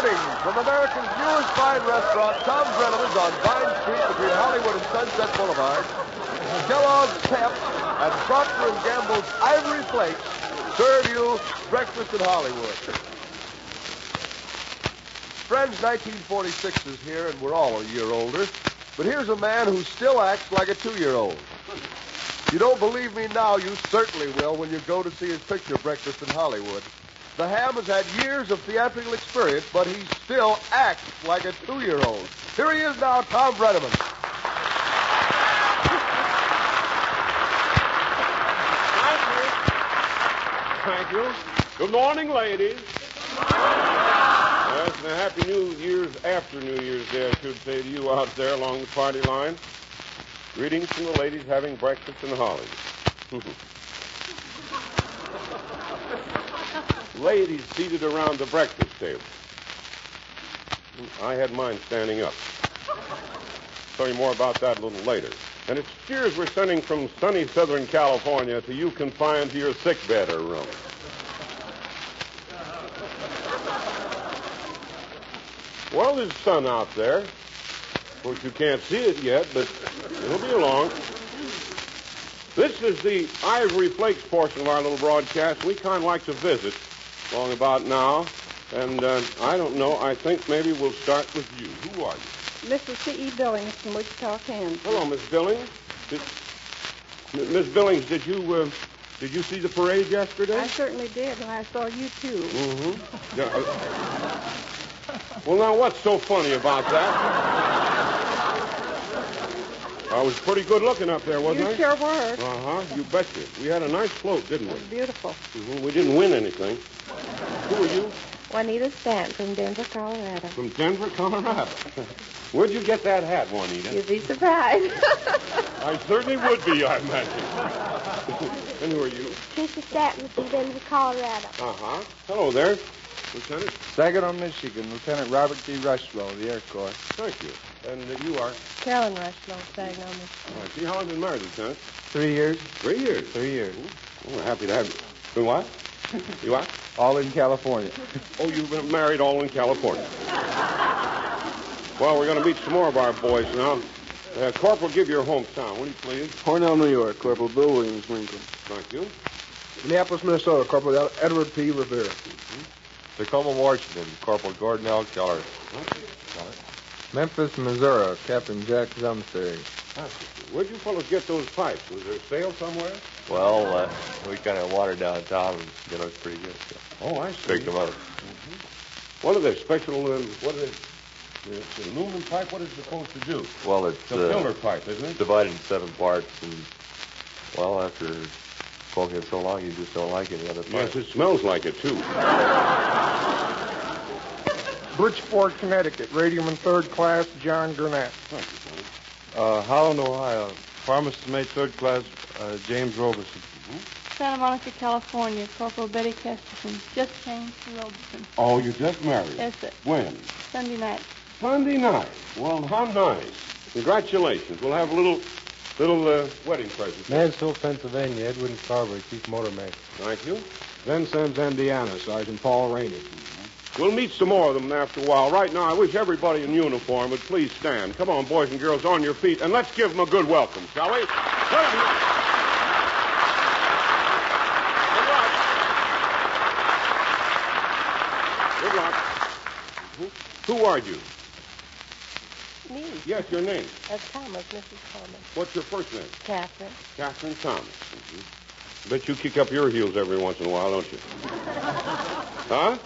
morning from America's newest fine restaurant, Tom Breneman's on Vine Street between Hollywood and Sunset Boulevard. Kellogg's Pep and Procter & Gamble's Ivory Flakes serve you breakfast in Hollywood. Friends, 1946 is here, and we're all a year older. But here's a man who still acts like a 2-year-old. You don't believe me now, you certainly will when you go to see his picture, Breakfast in Hollywood. The ham has had years of theatrical experience, but he still acts like a 2-year-old. Here he is now, Tom Breneman. Thank you. Good morning, ladies. Yes, and a happy New Year's after New Year's Day, I should say to you out there along the party line. Greetings from the ladies having breakfast in Hollywood. Ladies seated around the breakfast table. I had mine standing up. Tell you more about that a little later. And it's cheers we're sending from sunny Southern California to you confined to your sick bed or room. Well, there's sun out there. Of course, you can't see it yet, but it'll be along. This is the Ivory Flakes portion of our little broadcast. We kind of like to visit long about now. And I don't know, I think maybe we'll start with you. Who are you? Mrs. C.E. Billings from Wichita, Kansas. Hello, Miss Billings. Miss Billings, did you see the parade yesterday? I certainly did, and I saw you, too. Mm-hmm. Yeah, well, now, what's so funny about that? I was pretty good looking up there, wasn't I? You sure were. Uh-huh, you betcha. We had a nice float, didn't we? It was beautiful. Mm-hmm. We didn't win anything. Who are you? Juanita Stanton from Denver, Colorado. From Denver, Colorado. Where'd you get that hat, Juanita? You'd be surprised. I certainly would be, I imagine. And who are you? Tricia Stanton from Denver, Colorado. Uh-huh. Hello there, Lieutenant. Saginaw, Michigan, Lieutenant Robert D. Rushlow, the Air Corps. Thank you. And you are? Carolyn Rushlow, Saginaw, Michigan. I see. How long have you been married, Lieutenant? 3 years. 3 years? 3 years. Oh, we're happy to have you. Been what? You what? All in California. Oh, you've been married all in California. Well, we're going to meet some more of our boys now. Corporal, give your hometown, will you please? Cornell, New York. Corporal Bill Williams, Lincoln. Thank you. Minneapolis, Minnesota. Corporal Edward P. Rivera. Tacoma, Washington, Corporal Gordon L. Keller. Memphis, Missouri, Captain Jack Zumsbury. Where'd you fellows get those pipes? Was there a sale somewhere? Well, we kind of watered down town and, it's pretty good. So Oh, I see. picked them up. What are they? Special, what is it? It's an aluminum pipe. What is it supposed to do? Well, It's a filler pipe, isn't it? divided in 7 parts, and, well, after smoking it so long, you just don't like any other part. Yes, it smells like it, too. Bridgeport, Connecticut. Radioman 3rd Class, John Gurnett. Thank you, Tony. Holland, Ohio. Pharmacist mate 3rd Class, James Robeson. Santa Monica, California. Corporal Betty Kesterson. Just changed to Robeson. Oh, you just married? Yes, sir. When? Sunday night. Sunday night. Well, how nice. Congratulations. We'll have a little wedding present. Mansfield, Pennsylvania, Edwin Carver, Chief Motor Mate. Thank you. Vincennes, Indiana. Sergeant Paul Rainey. We'll meet some more of them after a while. Right now, I wish everybody in uniform would please stand. Come on, boys and girls, on your feet, and let's give them a good welcome, shall we? Good luck. Who are you? Me. Yes, your name. That's Thomas, Mrs. Thomas. What's your first name? Catherine. Catherine Thomas. Bet you kick up your heels every once in a while, don't you? Huh?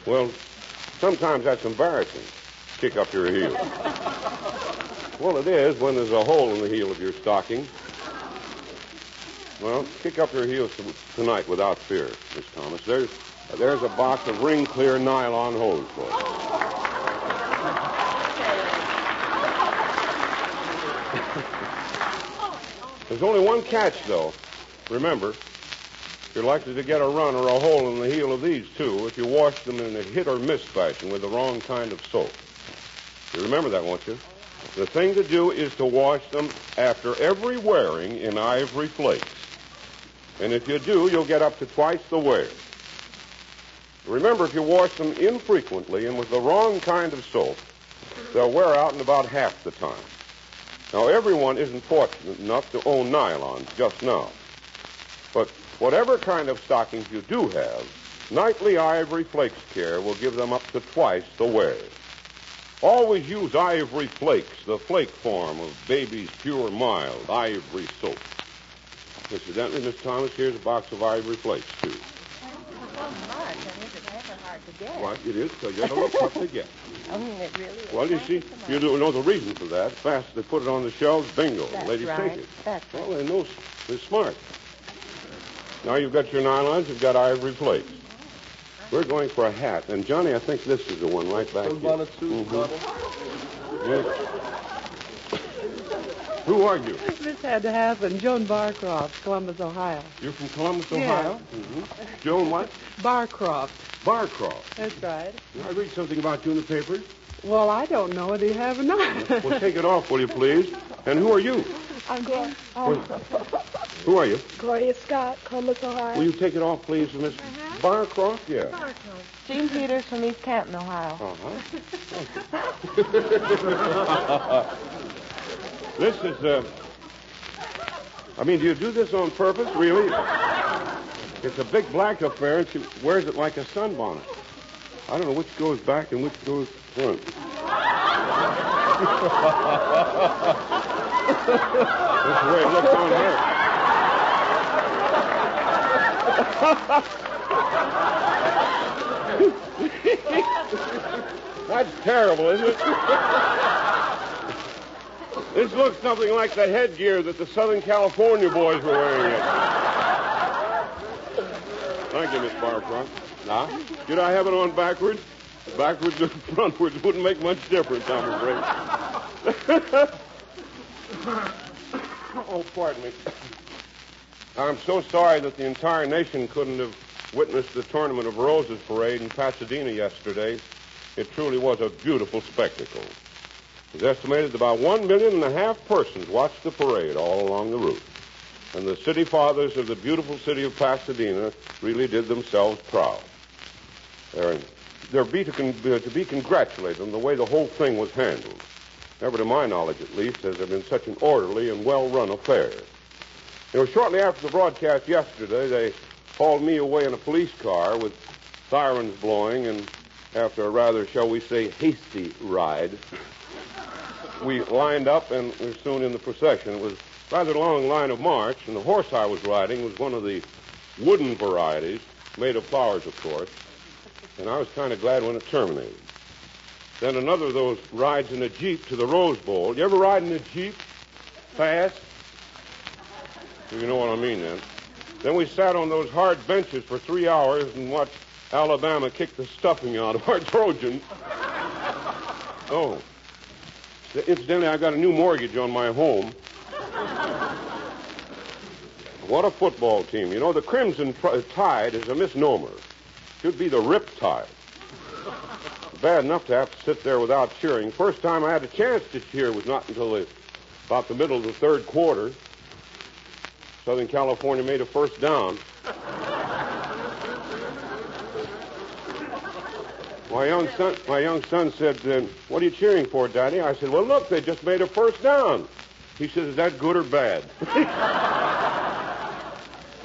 Well, sometimes that's embarrassing. Kick up your heels. Well, it is when there's a hole in the heel of your stocking. Well, kick up your heels tonight without fear, Miss Thomas. There's a box of ring-clear nylon hose for you. There's only one catch, though. Remember, you're likely to get a run or a hole in the heel of these, too, if you wash them in a hit-or-miss fashion with the wrong kind of soap. You remember that, won't you? The thing to do is to wash them after every wearing in Ivory Flakes. And if you do, you'll get up to twice the wear. Remember, if you wash them infrequently and with the wrong kind of soap, they'll wear out in about half the time. Now, everyone isn't fortunate enough to own nylons just now. But whatever kind of stockings you do have, Nightly Ivory Flakes Care will give them up to twice the wear. Always use Ivory Flakes, the flake form of baby's pure, mild ivory soap. Incidentally, Miss Thomas, here's a box of Ivory Flakes, too. What? It is? So you don't know what to get. It really is. Well, you see, you don't know the reason for that. Fast they put it on the shelves, bingo. That's Ladies right. take it. That's right. Well, they know they're smart. Now you've got your nylons, you've got Ivory Flakes. We're going for a hat. And, Johnny, I think this is the one right back here. Sunbonnet suit, Ronald. Yes. Who are you? This had to happen. Joan Barcroft, Columbus, Ohio. You're from Columbus, Yeah. Ohio? Mm-hmm. Joan what? Barcroft. Barcroft. That's right. I read something about you in the papers. Well, I don't know whether you have or not. Well, take it off, will you, please? And who are you? I'm Gloria. Who are you? Gloria Scott, Columbus, Ohio. Will you take it off, please, Miss Barcroft? Yeah. Jean Peters from East Canton, Ohio. Uh-huh. This is, do you do this on purpose, really? It's a big black affair, and she wears it like a sunbonnet. I don't know which goes back and which goes front. That's the way it looks on her. That's terrible, isn't it? This looks something like the headgear that the Southern California boys were wearing. Thank you, Miss Barcroft. Now, should I have it on backwards? Backwards or frontwards wouldn't make much difference, I'm afraid. Oh, pardon me. I'm so sorry that the entire nation couldn't have witnessed the Tournament of Roses parade in Pasadena yesterday. It truly was a beautiful spectacle. It's estimated that about 1.5 million persons watched the parade all along the route. And the city fathers of the beautiful city of Pasadena really did themselves proud. They're to be congratulated on the way the whole thing was handled. Never to my knowledge, at least, has there been such an orderly and well-run affair. Shortly after the broadcast yesterday, they hauled me away in a police car with sirens blowing, and after a rather, shall we say, hasty ride, we lined up and were soon in the procession. It was a rather long line of march, and the horse I was riding was one of the wooden varieties, made of flowers, of course, and I was kind of glad when it terminated. Then another of those rides in a Jeep to the Rose Bowl. You ever ride in a Jeep? Fast? You know what I mean, then. Then we sat on those hard benches for 3 hours and watched Alabama kick the stuffing out of our Trojans. Oh. Incidentally, I got a new mortgage on my home. What a football team. The Crimson Tide is a misnomer. Should be the Rip Tide. Bad enough to have to sit there without cheering. First time I had a chance to cheer was not until about the middle of the third quarter. Southern California made a first down. My young son said, "What are you cheering for, Daddy?" I said, "Well, look, they just made a first down." He said, "Is that good or bad?"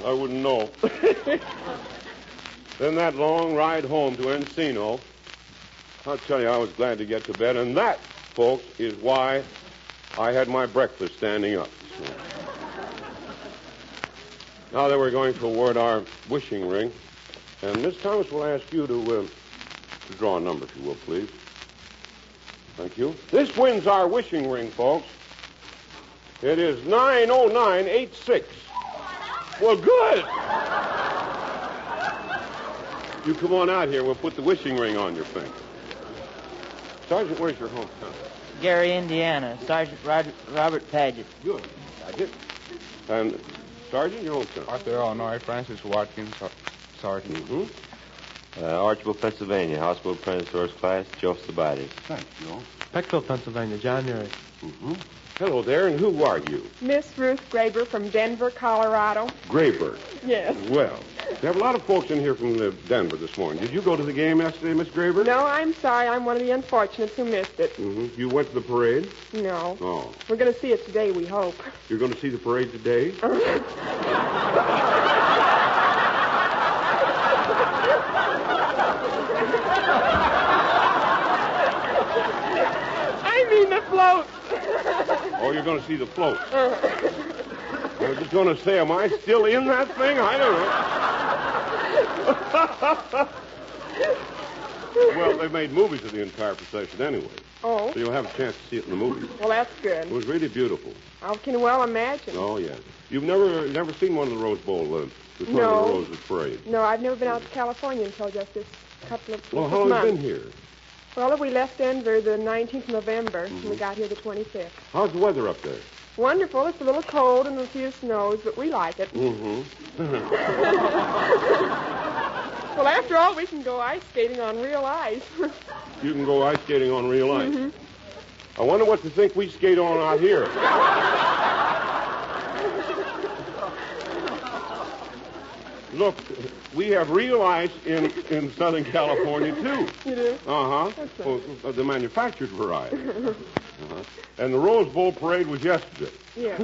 I wouldn't know. Then that long ride home to Encino, I'll tell you, I was glad to get to bed. And that, folks, is why I had my breakfast standing up. Now that we're going to award our wishing ring, and Miss Thomas will ask you to draw a number, if you will, please. Thank you. This wins our wishing ring, folks. It is 90986. Well, good. You come on out here. We'll put the wishing ring on your finger. Sergeant, where's your hometown? Gary, Indiana. Sergeant Robert Paget. Good. Paget. And Sergeant, your hometown? Arthur, Illinois. Francis Watkins, Sergeant. Mm-hmm. Archibald, Pennsylvania. Hospital apprentice first class, Joseph Sabati. Thanks, Joe. Peckville, Pennsylvania. John Murray. Mm-hmm. Hello there, and who are you? Miss Ruth Graber from Denver, Colorado. Graber. Yes. Well, We have a lot of folks in here from Denver this morning. Did you go to the game yesterday, Miss Graber? No, I'm sorry. I'm one of the unfortunates who missed it. Mm-hmm. You went to the parade? No. Oh. We're going to see it today, we hope. You're going to see the parade today? I mean the float. Oh, you're going to see the float. I was just going to say, am I still in that thing? I don't know. Well, they made movies of the entire procession anyway. Oh. So you'll have a chance to see it in the movies. Well, that's good. It was really beautiful. I can well imagine. Oh, yes. You've never seen one of the Rose Bowl, the Front No. of the Roses parade? No, I've never been out to California until just this couple of Well, this how long have month. you been here? Well, we left Denver the 19th of November, and we got here the 25th. How's the weather up there? Wonderful. It's a little cold and a few snows, but we like it. Mm-hmm. Well, after all, we can go ice skating on real ice. You can go ice skating on real ice. Mm-hmm. I wonder what to think we skate on out here. Look, we have real ice in Southern California, too. You do? Uh-huh. Well, the manufactured variety. Uh-huh. And the Rose Bowl parade was yesterday. Yeah.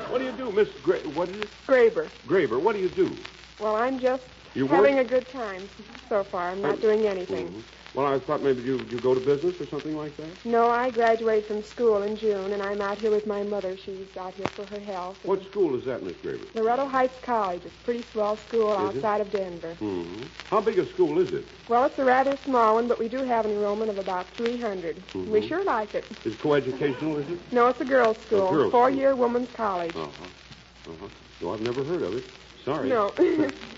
What do you do, Miss what is it? Graber. Graber, what do you do? Well, I'm just You having work? a good time so far. I'm not doing anything. Mm-hmm. Well, I thought maybe you go to business or something like that. No, I graduated from school in June, and I'm out here with my mother. She's out here for her health. What school is that, Miss Graber? Loretto Heights College. It's a pretty swell school Is it? outside of Denver. Mm-hmm. How big a school is it? Well, it's a rather small one, but we do have an enrollment of about 300. Mm-hmm. We sure like it. Is coeducational, is it? No, it's a girls' school. A girls' Four-year women's college. Uh-huh. Uh-huh. No, I've never heard of it. Sorry. No.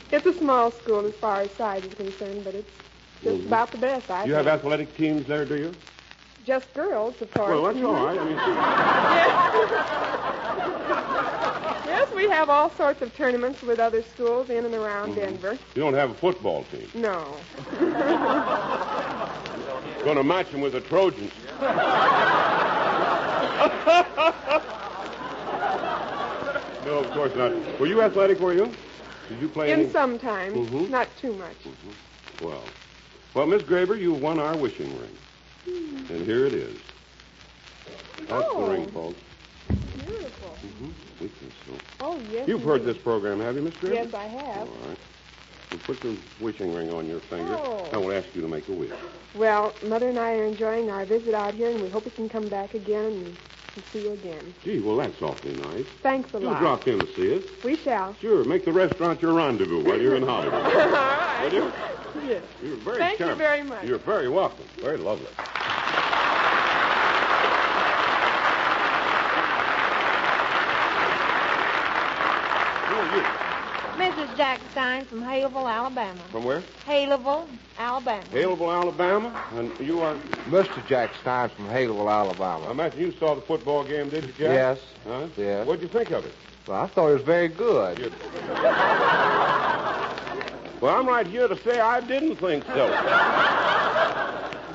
It's a small school as far as size is concerned, but it's just about the best, I You think. have athletic teams there, do you? Just girls, of course. Well, that's all right. I mean, Yes, we have all sorts of tournaments with other schools in and around Denver. you don't have a football team. No. Going to match them with the Trojans. No, of course not. Were you athletic, were you? Did you play In some times. Mhm. Not too much. Well, Miss Graber, you won our wishing ring. And here it is. That's the ring, folks. Beautiful. We think so. Oh, yes. You've heard this program, have you, Miss Graber? Yes, I have. All right. We'll put the wishing ring on your finger. Oh. I will ask you to make a wish. Well, Mother and I are enjoying our visit out here, and we hope we can come back again and see you again. Gee, well, that's awfully nice. Thanks a You lot. drop in to see us. We shall. Sure, make the restaurant your rendezvous while you're in Hollywood. All right. Will you? Yes. You're very Thank you charming. very much. You're very welcome. Very lovely. Who are you? Mrs. Jack Stein from Haleville, Alabama. From where? Haleville, Alabama. Haleville, Alabama? And you are... Mr. Jack Stein from Haleville, I Alabama. imagine you saw the football game, did you, Jack? Yes. Huh? Yes. What'd you think of it? Well, I thought it was very good. Well, I'm right here to say I didn't think so.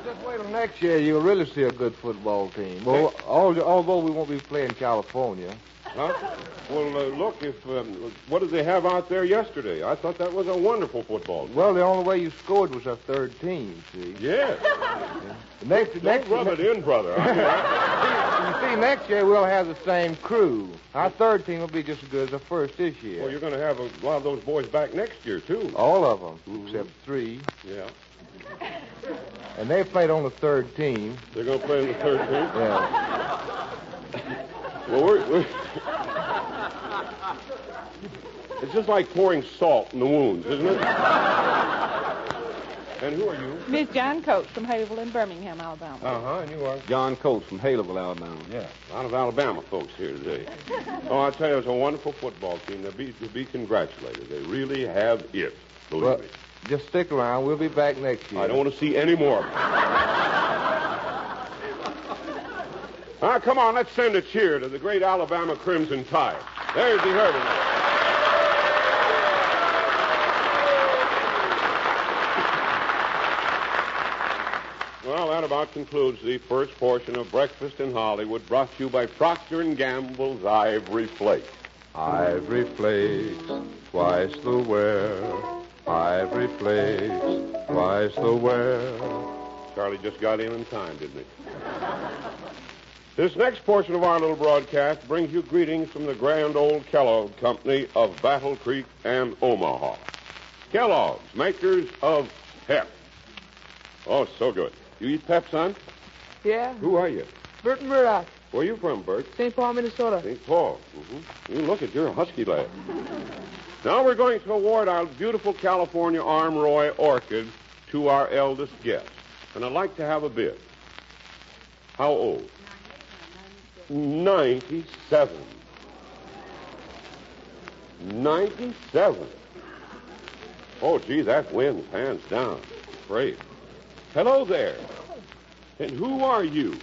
Just wait till next year, you'll really see a good football team. Well, although we won't be playing California. Huh? Well, look, what did they have out there yesterday? I thought that was a wonderful football team. Well, the only way you scored was our third team, see. Yes. Next rub it in, brother. You see, next year we'll have the same crew. Our third team will be just as good as the first this year. Well, you're going to have a lot of those boys back next year, too. All of them, except three. Yeah. And they played on the third team. They're going to play in the third team? Yeah. Well, we're... It's just like pouring salt in the wounds, isn't it? And who are you? Miss John Coates from Haleville in Birmingham, Alabama. Uh-huh, and you are? John Coates from Haleville, Alabama. Yeah, a lot of Alabama folks here today. Oh, I tell you, it's a wonderful football team. They'll be congratulated. They really have it, believe me. Just stick around. We'll be back next year. I don't want to see any more of them. Ah, come on, let's send a cheer to the great Alabama Crimson Tide. There's the Irving. Well, that about concludes the first portion of Breakfast in Hollywood, brought to you by Procter & Gamble's Ivory Flake. Ivory flakes, twice the wear. Ivory flakes, twice the wear. Charlie just got in time, didn't he? This next portion of our little broadcast brings you greetings from the grand old Kellogg Company of Battle Creek and Omaha. Kellogg's, makers of Pep. Oh, so good. You eat Pep, son? Yeah. Who are you? Bert Murdoch, Where are you from, Bert? St. Paul, Minnesota. St. Paul. Mm-hmm. You look at your husky lad. Now we're going to award our beautiful California Arm Roy orchid to our eldest guest. And I'd like to have a bid. How old? 97. 97. Oh, gee, that wins, hands down. Great. Hello there. And who are you?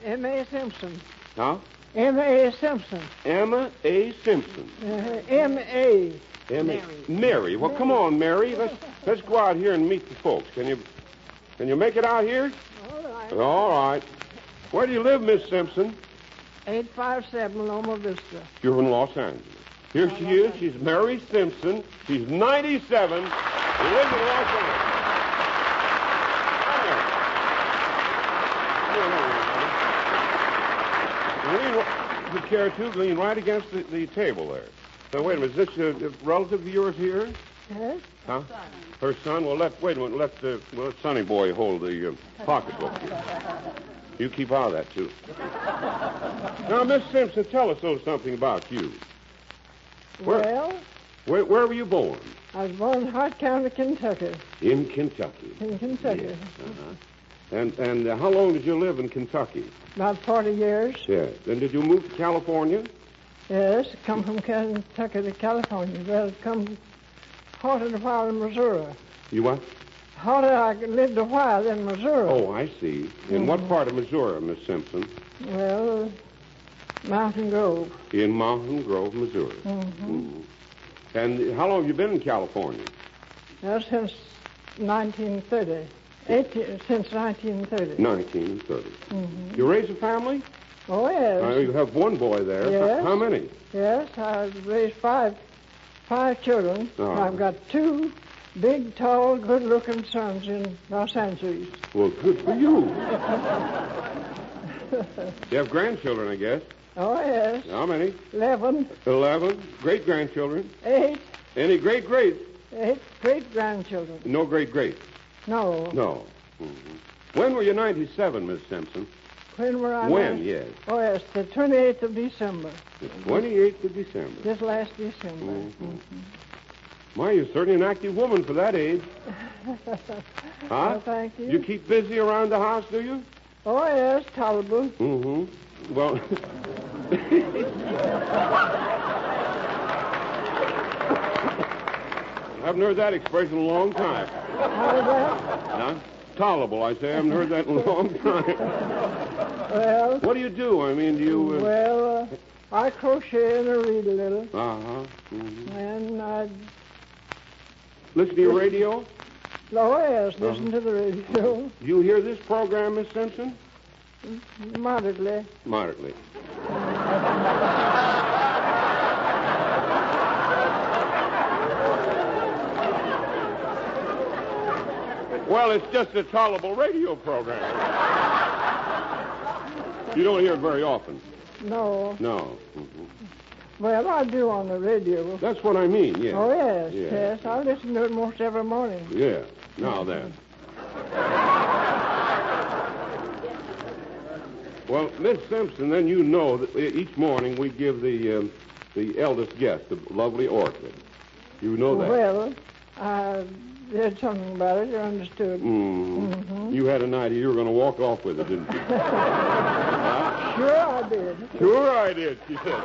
M.A. Simpson. Huh? M.A. Simpson. Emma A. Simpson. M.A. Emma. Mary. Well, come on, Mary. Let's go out here and meet the folks. Can you make it out here? All right. All right. Where do you live, Miss Simpson? 857 Loma Vista. You're in Los Angeles. Here she is. She's Mary Simpson. She's 97. She lives in Los Angeles. Lean, the chair, too, lean right against the table there. Now, wait a minute. Is this a relative of yours here? Yes? Huh? Her son? Well, wait a minute. Let Sonny Boy hold the pocketbook here. You keep out of that, too. Now, Miss Simpson, tell us a little something about you. Well, Where were you born? I was born in Hart County, Kentucky. In Kentucky. In Kentucky. Yes, uh-huh. And how long did you live in Kentucky? About 40 years. Yes. Then did you move to California? Yes, come from Kentucky to California. Well, come halted a while in Missouri. You what? I lived a while in Missouri. Oh, I see. In what part of Missouri, Miss Simpson? Well, Mountain Grove. In Mountain Grove, Missouri. Mm-hmm. And how long have you been in California? Well, since 1930. Since 1930. 1930. Mm-hmm. You raised a family? Oh, yes. You have one boy there. Yes. How many? Yes, I've raised five children. Oh. I've got two big, tall, good-looking sons in Los Angeles. Well, good for you. You have grandchildren, I guess. Oh, yes. How many? 11. 11. Great-grandchildren? 8. Any great-greats? 8 great-grandchildren. No great-greats? No. No. Mm-hmm. When were you 97, Miss Simpson? When were I? When, yes. Oh, yes, the 28th of December. The 28th of December. This last December. Mm-hmm. Mm-hmm. My, you're certainly an active woman for that age. Huh? Well, thank you. You keep busy around the house, do you? Oh, yes, tolerable. Mm-hmm. Well... I haven't heard that expression in a long time. How's that? Huh? Tolerable, I say. I haven't heard that in a long time. Well... What do you do? I mean, do you... Well, I crochet and I read a little. Uh-huh. Mm-hmm. And I... Listen to your radio? Oh, yes, listen to the radio. You hear this program, Miss Simpson? Moderately. Moderately. Well, it's just a tolerable radio program. You don't hear it very often. No. No. Mm-hmm. Well, I do on the radio. That's what I mean, yes. Oh, yes. I listen to it most every morning. Yeah. Now then. Well, Miss Simpson, then you know that each morning we give the eldest guest a lovely orchid. You know that. Well, I did something about it. You understood. Mm-hmm. You had an idea you were going to walk off with it, didn't you? Huh? Sure I did. Sure I did, she said.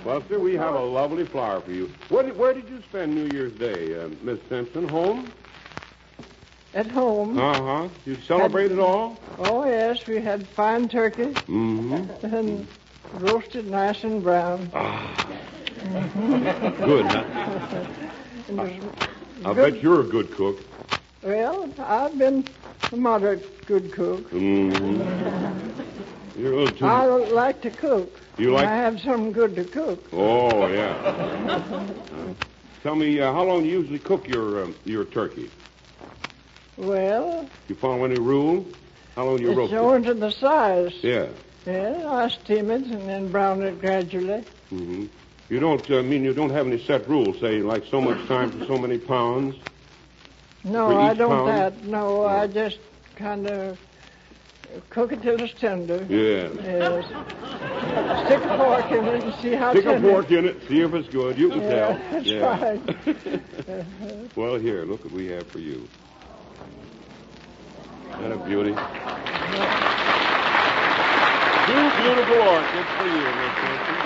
Well, sir, we have a lovely flower for you. Where did you spend New Year's Day, Miss Simpson? Home? At home. Uh-huh. You celebrate it all? Oh, yes. We had fine turkey. Mm-hmm. And roasted nice and brown. Ah. Mm-hmm. Good, huh? I bet you're a good cook. Well, I've been a moderate good cook. Mm-hmm. You're a little too... I like to cook. You like... I have something good to cook. Oh, yeah. Tell me, how long do you usually cook your turkey? Well... You follow any rule? How long do you roast it? It's owing to the size. Yeah. Yeah, I steam it and then brown it gradually. Mm-hmm. You don't, you don't have any set rules, say, like so much time for so many pounds? No, I don't pound? that. No, I just kind of cook it till it's tender. Yeah. Yes. Stick a fork in it and see how Stick tender. a fork in it, see if it's good. You can tell. That's yeah. right. Well, here, look what we have for you. Isn't that a beauty? Two beautiful orchids for you, Miss Simpson.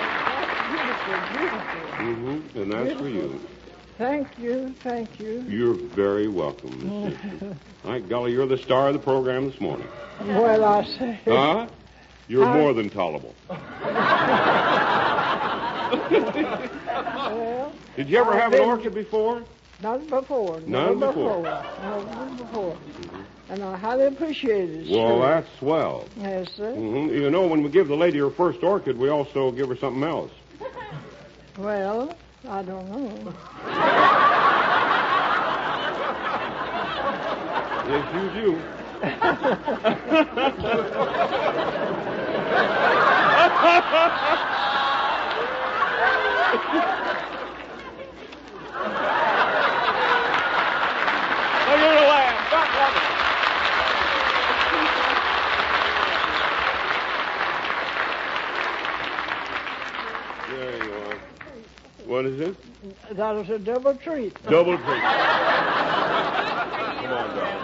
Beautiful, beautiful. Mm-hmm. And that's for you. Thank you, thank you. You're very welcome, Miss Simpson. My golly, you're the star of the program this morning. Well, I say. Huh? You're more than tolerable. Well, did you ever have an orchid before? Not before. None before. No, none before. Mm-hmm. And I highly appreciate it. Well, sure. that's swell. Yes, sir. Mm-hmm. You know, when we give the lady her first orchid, we also give her something else. Well, I don't know. Yes, you do. Look at the lamb. Stop running. There you are. What is it? That is a double treat. Double treat. Come on, darling.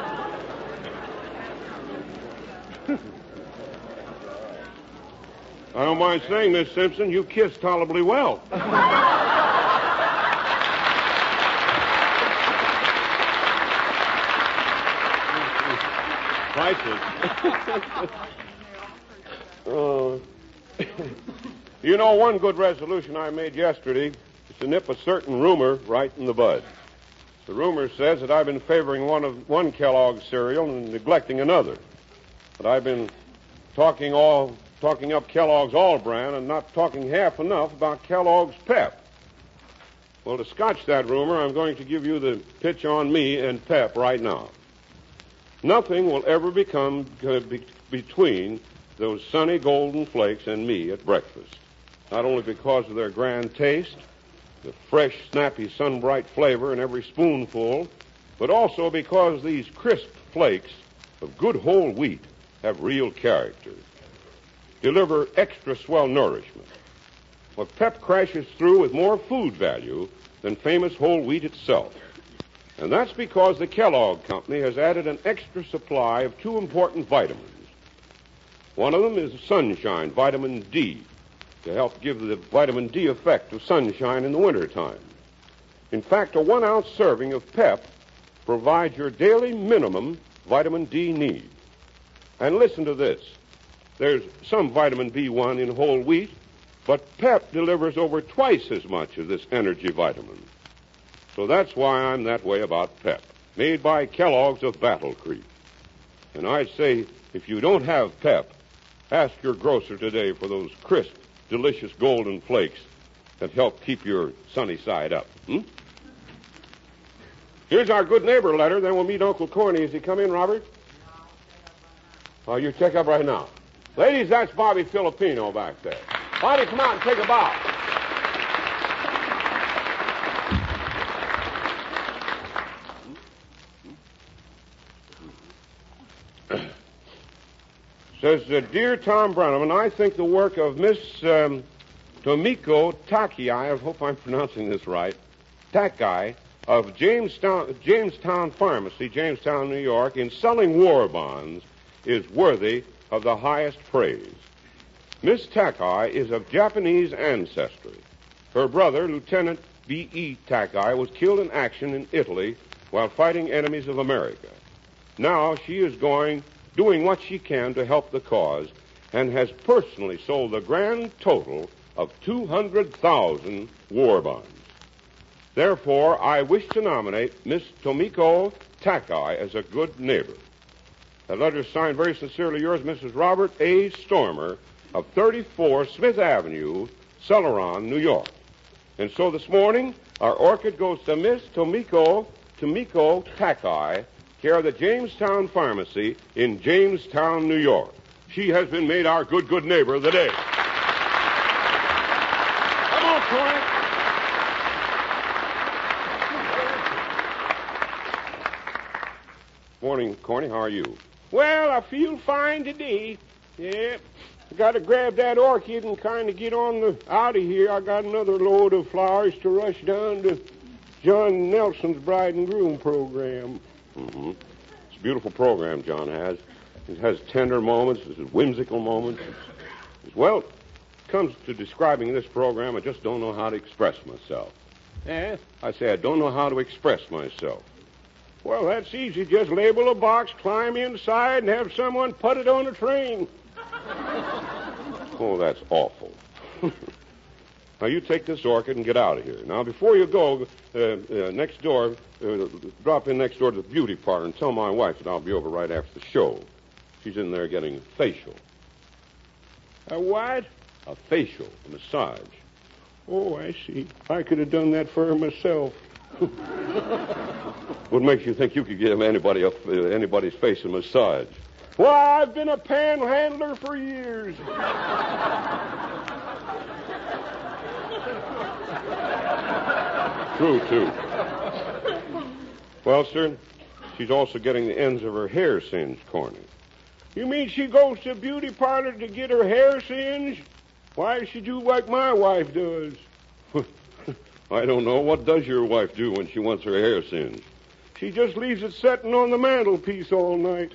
I don't mind saying, Miss Simpson, you kissed tolerably well. Prices. You know, one good resolution I made yesterday is to nip a certain rumor right in the bud. The rumor says that I've been favoring one Kellogg's cereal and neglecting another. But I've been talking up Kellogg's All Brand and not talking half enough about Kellogg's Pep. Well, to scotch that rumor, I'm going to give you the pitch on me and Pep right now. Nothing will ever become between those sunny golden flakes and me at breakfast. Not only because of their grand taste, the fresh, snappy, sun-bright flavor in every spoonful, but also because these crisp flakes of good whole wheat have real character, deliver extra swell nourishment. What Pep crashes through with more food value than famous whole wheat itself. And that's because the Kellogg Company has added an extra supply of two important vitamins. One of them is sunshine, vitamin D, to help give the vitamin D effect of sunshine in the wintertime. In fact, a 1-ounce serving of Pep provides your daily minimum vitamin D need. And listen to this. There's some vitamin B1 in whole wheat, but Pep delivers over twice as much of this energy vitamin. So that's why I'm that way about Pep, made by Kellogg's of Battle Creek. And I'd say, if you don't have Pep, ask your grocer today for those crisp, delicious golden flakes that help keep your sunny side up. Here's our good neighbor letter, then we'll meet Uncle Corny. Has he come in, Robert? Oh, you check up right now. Ladies, that's Bobby Filipino back there. Bobby, come out and take a bow. Says, Dear Tom Breneman, I think the work of Miss Tomiko Takai, I hope I'm pronouncing this right, Takai, of Jamestown Pharmacy, Jamestown, New York, in selling war bonds is worthy of the highest praise. Miss Takai is of Japanese ancestry. Her brother, Lieutenant B.E. Takai, was killed in action in Italy while fighting enemies of America. Now she is doing what she can to help the cause and has personally sold the grand total of 200,000 war bonds. Therefore, I wish to nominate Miss Tomiko Takai as a good neighbor. That letter is signed very sincerely yours, Mrs. Robert A. Stormer of 34 Smith Avenue, Celeron, New York. And so this morning, our orchid goes to Miss Tomiko Takai, care of the Jamestown Pharmacy in Jamestown, New York. She has been made our good neighbor of the day. Come on, Corny. Morning, Corny. How are you? Well, I feel fine today. Yeah. I got to grab that orchid and kind of get on out of here. I got another load of flowers to rush down to John Nelson's bride and groom program. Mm-hmm. It's a beautiful program John has. It has tender moments, it has whimsical moments. Well, it comes to describing this program, I just don't know how to express myself. Eh? I say I don't know how to express myself. Well, that's easy. Just label a box, climb inside, and have someone put it on a train. Oh, that's awful. Now, you take this orchid and get out of here. Now, before you go, next door, drop in next door to the beauty parlor and tell my wife that I'll be over right after the show. She's in there getting a facial. A what? A facial, a massage. Oh, I see. I could have done that for her myself. What makes you think you could give anybody's face a massage? Well, I've been a panhandler for years. True, too. Well, sir, she's also getting the ends of her hair singed, Corny. You mean she goes to a beauty parlor to get her hair singed? Why does she do like my wife does? I don't know. What does your wife do when she wants her hair singed? She just leaves it setting on the mantelpiece all night.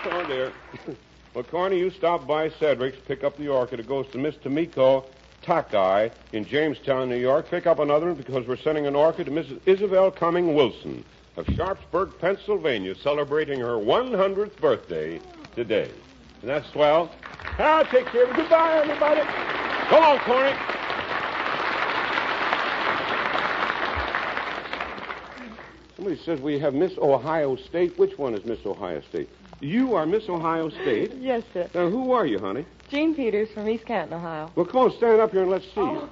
Oh, dear. Well, Corny, you stop by Cedric's, pick up the orchid. It goes to Miss Tomiko Takai in Jamestown, New York. Pick up another one because we're sending an orchid to Mrs. Isabel Cumming Wilson of Sharpsburg, Pennsylvania, celebrating her 100th birthday today. And that's swell. I'll take care of it. Goodbye, everybody. Come on, Corny. Somebody says we have Miss Ohio State. Which one is Miss Ohio State? You are Miss Ohio State? Yes, sir. Now, who are you, honey? Jean Peters from East Canton, Ohio. Well, come on, stand up here and let's see you.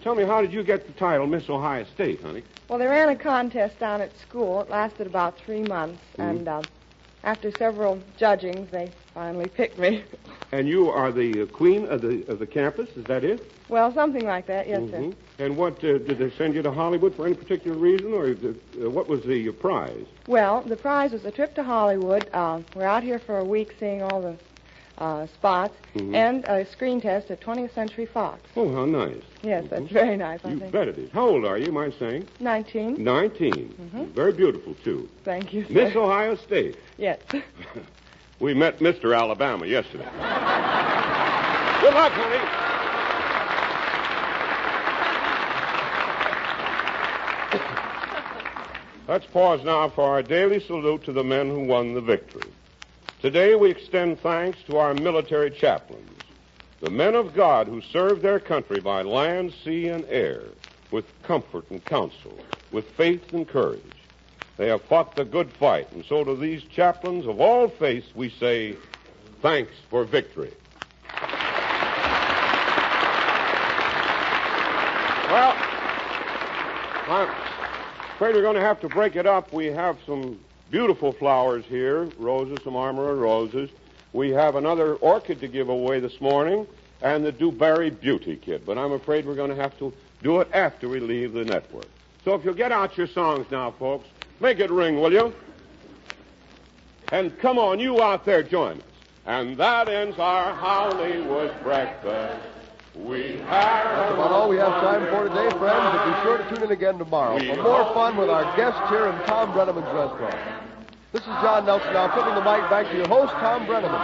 Tell me, how did you get the title Miss Ohio State, honey? Well, they ran a contest down at school. It lasted about 3 months, and after several judgings, they finally picked me. And you are the queen of the campus, is that it? Well, something like that, yes, sir. And what, did they send you to Hollywood for any particular reason, or what was the prize? Well, the prize was a trip to Hollywood. We're out here for a week seeing all the spots, and a screen test at 20th Century Fox. Oh, how nice. Yes, that's very nice, I You think. bet it is. How old are you, mind saying? 19. 19. Very beautiful, too. Thank you, sir. Miss Ohio State. Yes. We met Mr. Alabama yesterday. Good luck, honey. Let's pause now for our daily salute to the men who won the victory. Today we extend thanks to our military chaplains, the men of God who served their country by land, sea, and air with comfort and counsel, with faith and courage. They have fought the good fight, and so to these chaplains of all faiths we say, thanks for victory. Well, I'm afraid we're going to have to break it up. We have some beautiful flowers here, roses, some Armora roses. We have another orchid to give away this morning, and the Dewberry Beauty Kit. But I'm afraid we're going to have to do it after we leave the network. So if you'll get out your songs now, folks, make it ring, will you? And come on, you out there, join us. And that ends our Hollywood breakfast. That's about all we have time for today, friends, but be sure to tune in again tomorrow for more fun with our guests here in Tom Breneman's restaurant. This is John Nelson now, flipping the mic back to your host, Tom Breneman.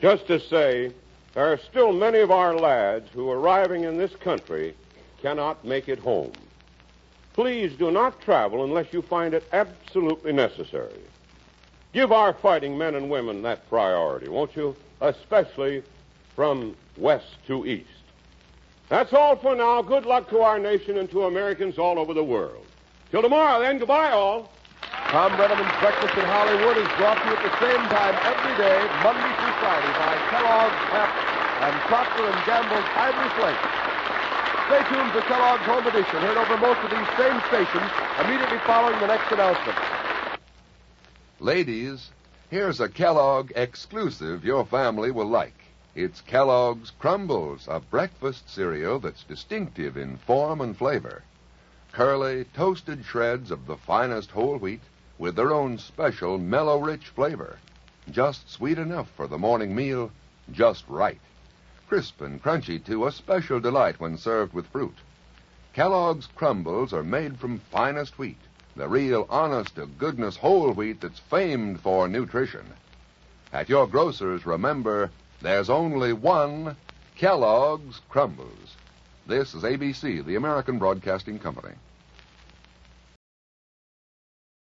Just to say, there are still many of our lads who, arriving in this country, cannot make it home. Please do not travel unless you find it absolutely necessary. Give our fighting men and women that priority, won't you? Especially from west to east. That's all for now. Good luck to our nation and to Americans all over the world. Till tomorrow, then. Goodbye, all. Tom Breneman's Breakfast in Hollywood is brought to you at the same time every day, Monday through Friday, by Kellogg's Pep and Procter & Gamble's Ivory Flakes. Stay tuned for Kellogg's Home Edition, heard over most of these same stations immediately following the next announcement. Ladies, here's a Kellogg exclusive your family will like. It's Kellogg's Crumbles, a breakfast cereal that's distinctive in form and flavor. Curly, toasted shreds of the finest whole wheat with their own special mellow, rich flavor. Just sweet enough for the morning meal, just right. Crisp and crunchy, too, a special delight when served with fruit. Kellogg's Crumbles are made from finest wheat, the real honest-to-goodness whole wheat that's famed for nutrition. At your grocer's, remember, there's only one Kellogg's Crumbles. This is ABC, the American Broadcasting Company.